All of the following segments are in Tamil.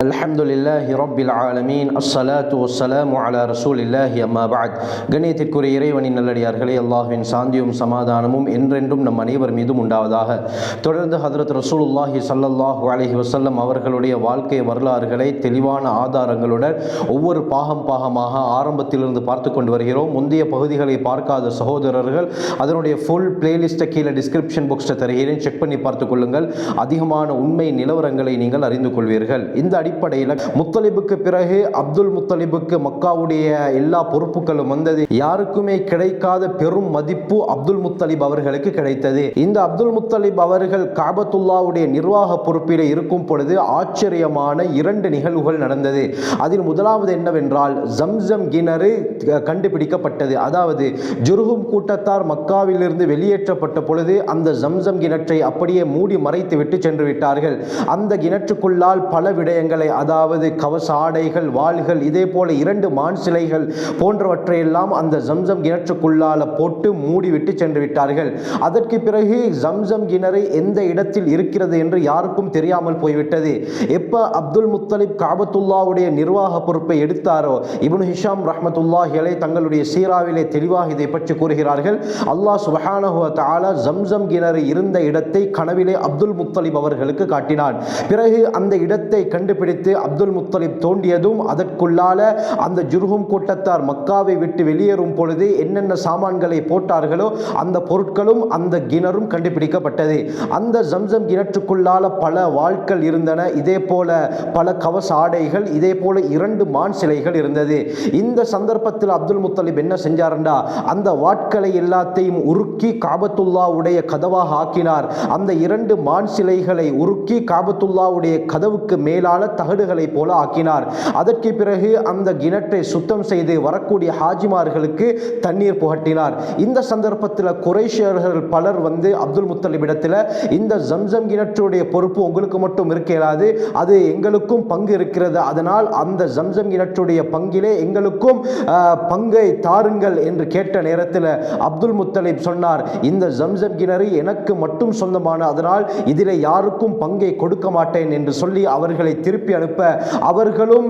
அல்ஹம்துலில்லாஹி ரப்பில் ஆலமீன் அஸ்ஸலாத்து வஸ்ஸலாமு அலா ரசூலில்லாஹி அம்மா பஅத். கண்ணியத்திற்குரிய இறைவனின் நல்லடியார்களே, அல்லாஹ்வின் சாந்தியும் சமாதானமும் என்றென்றும் நம் அனைவர் மீதும் உண்டாவதாக. தொடர்ந்து ஹதரத் ரசூலுல்லாஹி ஸல்லல்லாஹு அலைஹி வஸல்லம் அவர்களுடைய வாழ்க்கை வரலாறுகளை தெளிவான ஆதாரங்களுடன் ஒவ்வொரு பாகமாக ஆரம்பத்திலிருந்து பார்த்து கொண்டு வருகிறோம். முந்தைய பகுதிகளை பார்க்காத சகோதரர்கள் அதனுடைய ஃபுல் பிளேலிஸ்ட்டை கீழே டிஸ்கிரிப்ஷன் பாக்ஸில் தருகிறேன், செக் பண்ணி பார்த்துக் கொள்ளுங்கள். அதிகமான உண்மை நிலவரங்களை நீங்கள் அறிந்து கொள்வீர்கள். இந்த அடிப்படையில் முத்தலிபுக்கு பிறகு அப்துல் முத்தலிபுக்கு மக்காவுடைய எல்லா பொறுப்புகளும் வந்தது. யாருக்குமே கிடைக்காத பெரும் மதிப்பு அப்துல் முத்தலிப் அவர்களுக்கு கிடைத்தது. இந்த அப்துல் முத்தலிப் அவர்கள் காபத்துல்லாவுடைய நிர்வாக பொறுப்பில் இருக்கும் பொழுது ஆச்சரியமான 2 நிகழ்வுகள் நடந்தது. அதில் முதலாவது என்னவென்றால், ஜம்சம் கிணறு கண்டுபிடிக்கப்பட்டது. அதாவது ஜுர்ஹும் கூட்டத்தார் மக்காவிலிருந்து வெளியேற்றப்பட்ட பொழுது அந்த ஜம்சம் கிணற்றை அப்படியே மூடி மறைத்து விட்டு சென்று விட்டார்கள். அந்த கிணற்றுக்குள்ளால் பல விடயங்கள், அதாவது கவச ஆடைகள், வாள்கள், இதே போல 2 மான் சிலைகள் போன்றவற்றை எல்லாம் அந்த ஜம்சம் கிணற்றுக்குள்ளால போட்டு மூடிவிட்டு சென்று விட்டார்கள். அதற்கு பிறகு ஜம்சம் கிணறு எந்த இடத்தில் இருக்கிறது என்று யாருக்கும் தெரியாமல் போய்விட்டது. எப்ப அப்துல் முத்தலிப் காபத்துல்லாவுடைய நிர்வாக பொறுப்பை எடுத்தாரோ, இப்னு ஹிஷாம் ரஹ்மத்துல்லாஹி அலைஹி தங்களுடைய சீராவிலே தெளிவாக இதை பற்றி கூறுகிறார்கள். அல்லாஹ் சுப்ஹானஹு வ தஆலா ஜம்சம் கிணறு இருந்த இடத்தை கனவிலே அப்துல் முத்தலிப் அவர்களுக்கு காட்டினான். பிறகு அந்த இடத்தை கண்டுபிடித்து அப்துல் முத்தலிப் தோண்டியதும் அதற்குள்ளால அந்த ஜுர்ஹும் கூட்டத்தார் மக்காவை விட்டு வெளியேறும் பொழுது என்னென்ன சாமான்களை போட்டார்களோ அந்த பொருட்களும் அந்த கிணறும் கண்டுபிடிக்கப்பட்டது. அந்த ஜம்சம் கிணற்றுக்குள்ளால பல வாள்கள் இருந்தன, இதே போல பல கவச ஆடைகள், இதே போல 2 மான் சிலைகள் இருந்தது. இந்த சந்தர்ப்பத்தில் அப்துல் முத்தலிப் என்ன செஞ்சார்டா, அந்த வாட்களை எல்லாத்தையும் உருக்கி காபத்துல்லாவுடைய கதவாக ஆக்கினார். அந்த 2 மான் சிலைகளை உருக்கி காபத்துல்லாவுடைய கதவுக்கு மேலான தகடுகளை போல ஆக்கினார். அதற்கு பிறகு அந்த கிணற்றை சுத்தம் செய்து வரக்கூடிய ஹாஜிமார்களுக்கு தண்ணீர் புகட்டினார். இந்த சந்தர்ப்பத்தில் குறைஷியர்கள் பலர் வந்து அப்துல் முத்தலிபிடத்தில், இந்த ஜம்சம் கிணற்றுடைய பொறுப்பு உங்களுக்கு மட்டும் இருக்கிறது, அது எங்களுக்கும் பங்கு இருக்கிறது, அதனால் அந்த ஜம்சம் கிணற்றுடைய பங்கிலே எங்களுக்கும் பங்கை தாருங்கள் என்று கேட்ட நேரத்தில் அப்துல் முத்தலிப் சொன்னார், இந்த ஜம்சம் கிணறு எனக்கு மட்டும் சொந்தமான, அதனால் இதில் யாருக்கும் பங்கை கொடுக்க மாட்டேன் என்று சொல்லி அவர்களை திருப்பி அனுப்ப அவர்களும்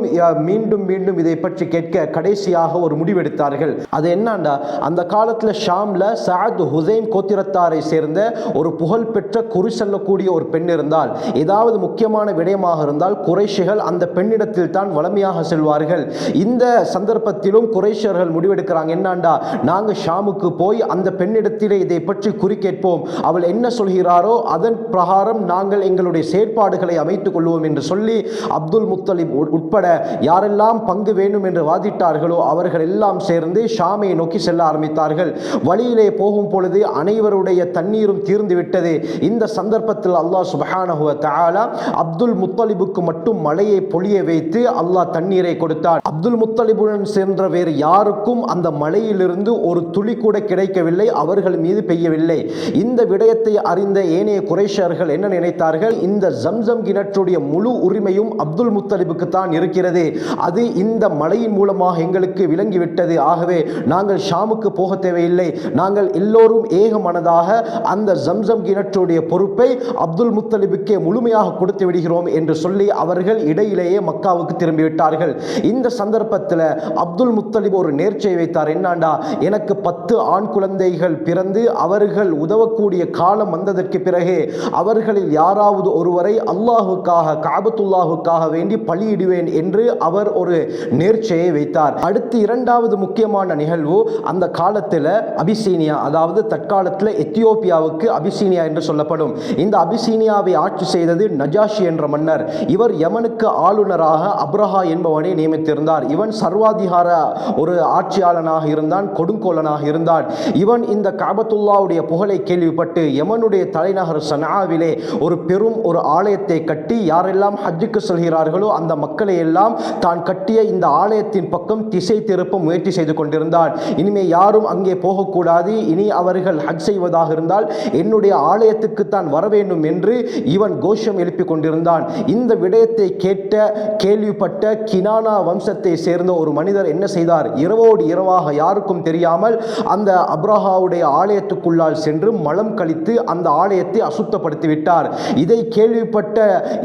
மீண்டும் மீண்டும் இதை பற்றி கேட்க கடைசியாக ஒரு முடிவெடுத்தார்கள். அது என்னண்டா, அந்த காலத்தில் ஷாம்ல சஅத் ஹுசைன் கோத்திரத்தாரை சேர்ந்த ஒரு புகழ்பெற்ற குறி சொல்லக்கூடிய ஒரு பெண் இருந்தால், ஏதாவது முக்கியமான விடயமாக இருந்தால் குறைஷிகள் அந்த பெண்ணிடத்தில் தான் வளமையாக செல்வார்கள். இந்த சந்தர்ப்பத்திலும் குறைஷர்கள் முடிவெடுக்கிறாங்க, என்னண்டா நாங்க ஷாமுக்கு போய் அந்த பெண்ணிடத்திலே இதை பற்றி குறி கேட்போம், அவள் என்ன சொல்கிறாரோ அதன் பிரகாரம் நாங்கள் எங்களுடைய செயற்பாடுகளை அமைத்துக் கொள்வோம் என்று சொல்லி அப்துல் முத்தலிப் உட்பட யாரெல்லாம் பங்கு வேண்டும் என்று வாதிட்டார்களோ அவர்கள் எல்லாம் சேர்ந்து ஷாமை நோக்கி செல்ல ஆரம்பித்தார்கள். வழியிலே போகும் பொழுது அனைவருடைய தண்ணீரும் தீர்ந்து விட்டது. இந்த சந்தர்ப்பத்தில் அல்லாஹ் சுப்ஹானஹு வ தஆலா அப்துல் முத்தலிபுக்கு மட்டும் மழையை பொழிய வைத்து அல்லாஹ் தண்ணீரை கொடுத்தார். அப்துல் முத்தலிபுடன் சென்ற வேறு யாருக்கும் அந்த மழையிலிருந்து ஒரு துளி கூட கிடைக்கவில்லை, அவர்கள் மீது பெய்யவில்லை. இந்த விடயத்தை அறிந்த ஏனைய குறைஷர்கள் என்ன நினைத்தார்கள், இந்த ஜம்சம் கிணற்றுடைய முழு உரிமையும் அப்துல் முத்தலிபுக்கு தான் இருக்கிறது, அது இந்த மழையின் மூலமாக எங்களுக்கு விளங்கிவிட்டது, ஆகவே நாங்கள் ஷாமுக்கு போக தேவையில்லை, நாங்கள் எல்லோரும் ஏக மனதாக அந்த ஜம்சம் கிணற்றுடைய பொறுப்பை அப்துல் முத்தலிபுக்கே முழுமையாக கொடுத்து விடுகிறோம் என்று சொல்லி அவர்கள் இடையிலேயே மக்காவுக்கு திரும்பிவிட்டார்கள். இந்த சந்தர்ப்பத்தில் அப்துல் முத்தலிப் ஒரு நேர்ச்சை வைத்தார், என்னாண்டா எனக்கு 10 ஆண் குழந்தைகள் பிறந்து அவர்கள் உதவக்கூடிய காலம் வந்ததற்கு பிறகு அவர்களில் யாராவது ஒருவரை அல்லாஹுக்காக காபத்துல்லாஹுக்காக வேண்டி பலியிடுவேன் என்று அவர் ஒரு நேர்ச்சையை வைத்தார். அடுத்து 2வது முக்கியமான நிகழ்வு, அந்த காலத்தில் அபிசீனியா, அதாவது தற்காலத்தில் எத்தியோப்பியாவுக்கு அபிசீனியா என்று சொல்லப்படும், இந்த அபிசீனியாவை ஆட்சி செய்தது நஜாஷி என்ற மன்னர். இவர் யமனுக்கு ஆளுநராக அப்ரஹா என்பவனை நியமித்திருந்தார். இவன் சர்வாதிகார ஒரு ஆட்சியாளனாக இருந்தான், கொடுங்கோலனாக இருந்தான். இவன் இந்த காபத்துல்லாவுடைய புகழை கேள்விப்பட்டு யமனுடைய தலைநகர் சனாவிலே ஒரு பெரும் ஒரு ஆலயத்தை கட்டி யாரெல்லாம் ஹஜ்ஜுக்கு செல்கிறார்களோ அந்த மக்களை எல்லாம் தான் கட்டிய இந்த ஆலயத்தின் பக்கம் திசை திருப்ப முயற்சி செய்து கொண்டிருந்தான். இனிமே யாரும் அங்கே போகக்கூடாது, இனி அவர்கள் ஹஜ் செய்வதாக இருந்தால் என்னுடைய ஆலயத்துக்கு தான் வர வேண்டும் என்று இவன் கோஷம் எழுப்பிக் கொண்டிருந்தான். இந்த விடயத்தை கேள்விப்பட்ட கினானா வம்சத்தை சேர்ந்த ஒரு மனிதர் என்ன செய்தார், இரவோடு இரவாக யாருக்கும் தெரியாமல் அந்த அப்ரஹாவுடைய ஆலயத்துக்குள்ளால் சென்று மலம் கழித்து அந்த ஆலயத்தை அசுத்தப்படுத்தி விட்டார். இதை கேள்விப்பட்ட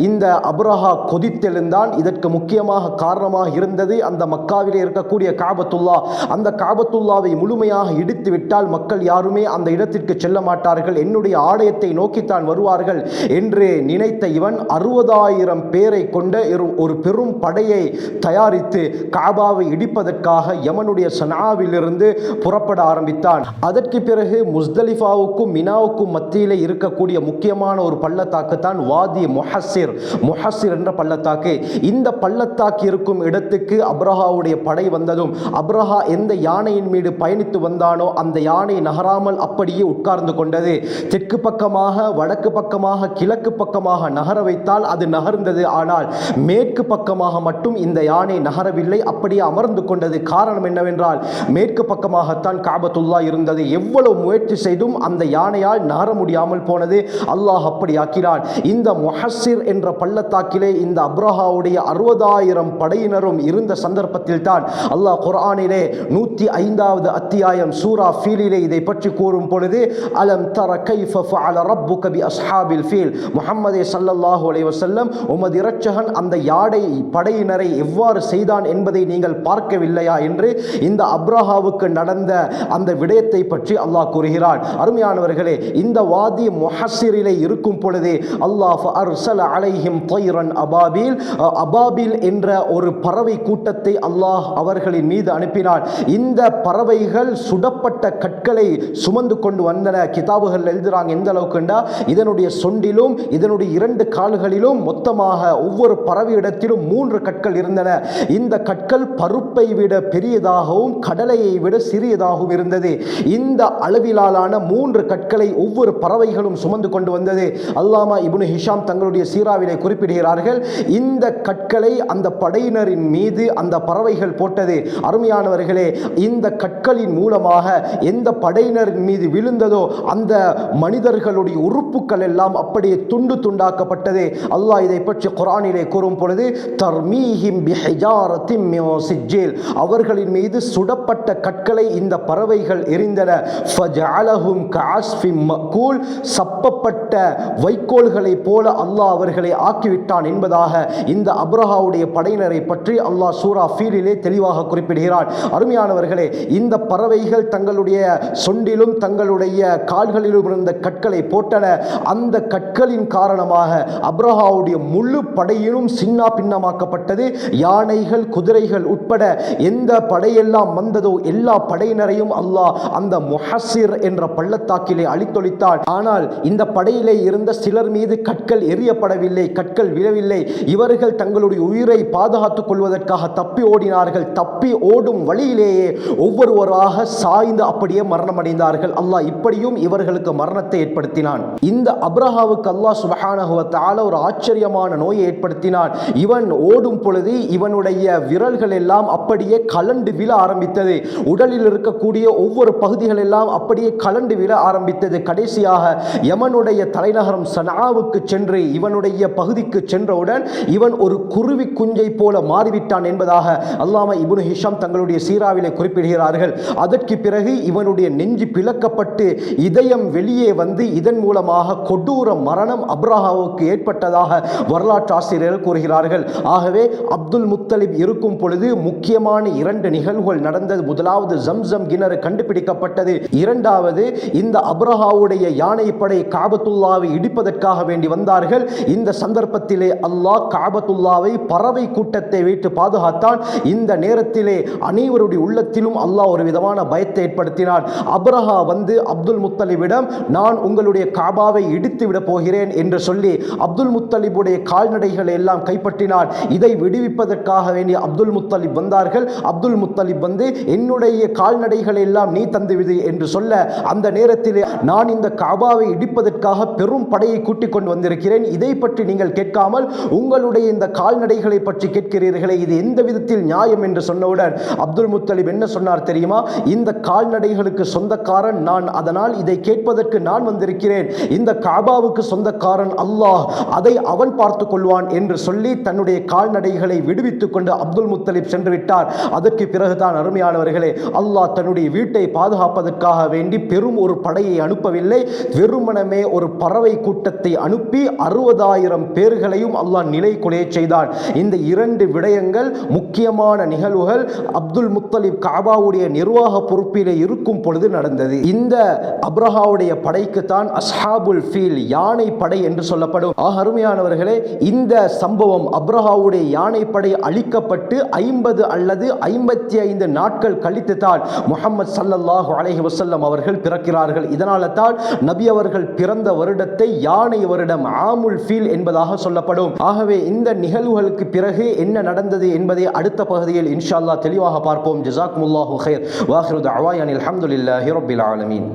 இந்த அப்ரஹா கொதித்தெழுந்தான். இதற்கு முக்கியமாக காரணமாக இருந்தது அந்த மக்காவிலே இருக்கக்கூடிய காபத்துல்லா. அந்த காபத்துல்லாவை முழுமையாக இடித்து விட்டால் மக்கள் யாருமே அந்த இடத்திற்கு செல்ல மாட்டார்கள், என்னுடைய ஆலயத்தை நோக்கித்தான் வருவார்கள் என்று நினைத்த இவன் 60,000 பேரை கொண்ட ஒரு பெரும் படையை தயாரித்து காபாவை இடிப்பதற்காக யமனுடைய சனாவிலிருந்து புறப்பட ஆரம்பித்தான். அதற்கு பிறகு முஸ்தலிஃபாவுக்கும் மினாவுக்கும் மத்தியிலே இருக்கக்கூடிய முக்கியமான ஒரு பள்ளத்தாக்கு தான் வாதி முஹஸ்ஸிர் என்ற பள்ளத்தாக்கு. இந்த பள்ளத்தாக்கு இருக்கும் இடத்துக்கு அப்ரஹாவுடைய படை வந்ததும் அப்ரஹா எந்த யானையின் மீது பயணித்து வந்தானோ அந்த யானை நகராமல் அப்படியே உட்கார்ந்து கொண்டது. தெற்கு பக்கமாக, வடக்கு பக்கமாக, கிழக்கு பக்கமாக நகர வைத்தால் அது நகர்ந்தது. ஆனால் மேற்கு பக்கமாக மட்டும் இந்த யானை நகரவில்லை, அப்படியே அமர்ந்து கொண்டது. காரணம் என்னவென்றால் மேற்கு பக்கமாகத்தான் காபத்துல்லா இருந்தது. எவ்வளவு முயற்சி செய்தும் அந்த யானையால் நகர முடியாமல் போனது. அல்லாஹ் அப்படி ஆக்கினான். இந்த முஹஸ்ஸிர் என்ற பள்ளத்தாக்கிலே இந்த அப்ரஹாவுடைய 60,000 படையினரும் இருந்த சந்தர்ப்பத்தில் தான் அல்லாஹ் குர்ஆனிலே 105வது அத்தியாயம் சூரா ஃபீலிலே இதை பற்றி கூறும் பொழுது, அலம் தர கைஃப ஃபஅல ரப்புக பி அஸ்ஹாபில் ஃபீல், முஹம்மதே ஸல்லல்லாஹு அலைஹி வஸல்லம், உமது இரட்சகன் அந்த யாடை படையினரை எவ்வாறு செய்தான் என்பதை நீங்கள் பார்க்கவில்லையா என்று இந்த அப்ரஹாவுக்கு நடந்த அந்த விடயத்தை பற்றி அல்லாஹ் கூறுகிறான். அருமையானவர்களே, இந்த வாதி முஹஸ்ஸிரிலே இருக்கும் பொழுது அல்லாஹ் அர்ஸல அலைஹிம் தைரன் அபாபில், அபாபில் என்ற ஒரு பறவை கூட்டத்தை அல்லாஹ் அவர்களின் மீது அனுப்பினான். இந்த பறவைகள் சுடப்பட்ட கற்களை சுமந்து கொண்டு வந்தன. கிதாபுகள் எழுதுறாங்க எந்த அளவுக்குண்டா, இதனுடைய சொண்டிலும் இதனுடைய 2 கால்களிலும் மொத்தமாக ஒவ்வொரு பறவையிடத்திலும் 3 கற்கள் இருந்தன. இந்த கற்கள் பருப்பை விட பெரியதாகவும் கடலையை விட சிறியதாகவும் இருந்தது. இந்த அளவிலான 3 கற்களை ஒவ்வொரு பறவைகளும் சுமந்து கொண்டு வந்தது. அல்லாமா இப்னு ஹிஷாம் தங்களுடைய சீராவிலே குறிப்பிடுகிறார்கள், இந்த கற்களை அந்த படையினரின் மீது அந்த பறவைகள் போட்டது. அருமையானவர்களே, இந்த கற்களின் மூலமாக எந்த படையினரின் மீது விழுந்ததோ அந்த மனிதர்களுடைய உறுப்புகள் எல்லாம் அப்படியே துண்டு துண்டாக்கப்பட்டது. அல்லாஹ் இதை பற்றி குர்ஆனிலே கூறும் பொழுது, தர்மீஹிம் பிஹிஜாரத்தின் மின் சிஜ்ஜில், அவர்களின் மீது சுடப்பட்ட கற்களை இந்த பறவைகள் எறிந்தன. ஃபஜஅலஹும் கஅஸ்ஃபின் மஅகூல், சப்பப்பட்ட வைக்கோல்களை போல அல்லாஹ் அவர்களை ஆக்கிவிட்டான் என்பதாக இந்த அப்ரஹாவுடைய படையினரை பற்றி அல்லாஹ் சூரா ஃபீலிலே தெளிவாக குறிப்பிடுகிறான். அருமையானவர்களே, இந்த பறவைகள் தங்களுடைய சொண்டிலும் தங்களுடைய கால்களிலும் இருந்த கற்களை போட்டன. அந்த கற்களின் காரணமாக அப்ரஹாவுடைய முழு படையிலும் சின்ன பின்னமாக்கப்பட்டது. யானைகள், குதிரைகள் உட்பட எந்த படையெல்லாம் வந்ததோ எல்லா படையினரையும் அல்லாஹ் அந்த முஹஸ்ஸிர் என்ற பள்ளத்தாக்கிலே அழித்தொழித்தான். ஆனால் இந்த படையிலே இருந்த சிலர் மீது கற்கள் எறியப்படவில்லை, கற்கள் விழவில்லை. இவர்கள் தங்களுடைய உயிரை பாதுகாத்துக் கொள்வதற்காக தப்பி ஓடினார்கள். தப்பி ஓடும் வழியிலேயே ஒவ்வொருவராக சாய்ந்து அப்படியே மரணம் அடைந்தார்கள். அல்லாஹ் இப்படியும் இவர்களுக்கு மரணத்தை ஏற்படுத்தினான். இந்த அப்ரஹாவுக்கு அல்லாஹ் சுப்ஹானஹு வ தஆலா ஒரு ஆச்சரியமான நோயை ஏற்படுத்தினான். இவன் ஓடும் பொழுது இவனுடைய விரல்கள் எல்லாம் அப்படியே கலண்டு விழ ஆரம்பித்தது. உடலில் இருக்கக்கூடிய ஒவ்வொரு பகுதிகள் எல்லாம் அப்படியே கலண்டு விழ ஆரம்பித்தது. கடைசியாக யமனுடைய தலைநகரம் சனாவுக்கு சென்று இவனுடைய பகுதிக்கு சென்றவுடன் இவன் ஒரு குருவி குஞ்சை போல மாறிவிட்டான் என்பதாக அல்லாமா இப்னு ஹிஷாம் தங்களுடைய சீராவிலே குறிப்பிடுகிறார்கள். அதற்கு பிறகு இவனுடைய நெஞ்சு பிளக்கப்பட்டு இதயம் வெளியே வந்து இதன் மூலமாக கொடூர மரணம் அப்ரஹாவுக்கு ஏற்பட்டதாக வரலாற்று ஆசிரியர்கள் கூறுகிறார்கள். ஆகவே அப்துல் முத்தலிப் இருக்கும் பொழுது முக்கியமான 2 நிகழ்வுகள் நடந்தது. முதலாவது ஜம்சம் கிணறு கண்டுபிடிக்கப்பட்டது. இரண்டாவது, இந்த அப்ரஹாவுடைய யானை படை காபத்துல்லாவை இடிப்பதற்காக வேண்டி வந்தார்கள். இந்த சந்தர்ப்பத்திலே அல்லாஹ் காபத்துல்லாவை பறவை கூட்டத்தை வைத்து பாதுகாத்தான். இந்த நேரத்திலே அனைவருடைய உள்ளத்திலும் அல்லாஹ் ஒரு விதமான பயத்தை ஏற்படுத்தினான். அப்ரஹா வந்து அப்துல் முத்தலிபிடம், நான் உங்களுடைய காபாவை இடித்து விட போகிறேன் என்று சொல்லி அப்துல் முத்தலிபுடைய கால்நடைகளை எல்லாம் கைப்பற்றினான். இதை விடுவிப்பதற்காக வேண்டிய அப்துல் முத்தலிப் வந்தார்கள். அப்துல் முத்தலிப் வந்து, என்னுடைய கால்நடைகளை எல்லாம் நீ தந்துவிடு என்று சொல்ல, அந்த நேரத்திலே நான் இந்த காபாவை இடிப்பதற்காக பெரும் படையை கூட்டிக் கொண்டு வந்திருக்கிறேன், இதை பற்றி நீங்கள் கேட்காமல் உங்களுடைய இந்த கால்நடைகளை பற்றி கேட்கிறீர்களே, இது எந்த விதத்தில் நியாயம் என்று சொன்னவுடன் அப்துல் முத்தலிப் என்ன சொன்னார் தெரியுமா? இந்த கால்நடைகளுக்கு சொந்தக்காரன் நான், அதனால் இதை கேட்பதற்கு நான் வந்திருக்கிறேன். இந்த காபாவுக்கு சொந்தக்காரன் அல்லாஹ், அதை அவன் பார்த்துக் கொள்வான் என்று சொல்லி தன்னுடைய கால்நடைகளை விடுவித்துக் கொண்டு அப்துல் முத்தலிப் சென்று விட்டார். அதற்கு பிறகுதான் அருமையானவர்களே, அல்லாஹ் தன்னுடைய வீட்டை பாதுகாப்பதற்காக வேண்டி பெரும் ஒரு படையை அனுப்பவில்லை, வெறுமனமே ஒரு பறவை கூட்டத்தை அனுப்பி 60,000 பேர்களையும் அல்லாஹ் ஷைத்தான் நிலை குலைய செய்தான். இந்த இரண்டு விடயங்கள் முக்கியமான நிகழ்வுகள் அப்துல் முத்தலிப் காபாவுடைய நிர்வாக பொறுப்பிலே இருக்கும் பொழுது நடந்தது. இந்த அப்ரஹாவுடைய படைக்கு தான் அஸ்ஹாபுல் ஃபீல், யானை படை என்று சொல்லப்படும். அருமையானவர்களே, இந்த சம்பவம் அப்ரஹாவுடைய யானை படை அழிக்கப்பட்டு 50 அல்லது 55 நாட்கள் கழித்து தான் முஹம்மது ஸல்லல்லாஹு அலைஹி வஸல்லம் அவர்கள் பிறக்கிறார்கள். இதனால தான் நபி அவர்கள் பிறந்த வருடத்தை யானை வருடம் ஆமுல் ஃபீல் என்பதாக சொல்லப்படும். ஆகவே இந்த நிகழ்வுகளுக்கு பிறகு என்ன நடந்தது என்பதை அடுத்த பகுதியில் இன்ஷா அல்லாஹ் தெளிவாக பார்ப்போம். ஜஸாக்குமுல்லாஹு கைர். வ ஆகிரு தஅவானா அல்ஹம்துலில்லாஹி ரப்பில் ஆலமீன்.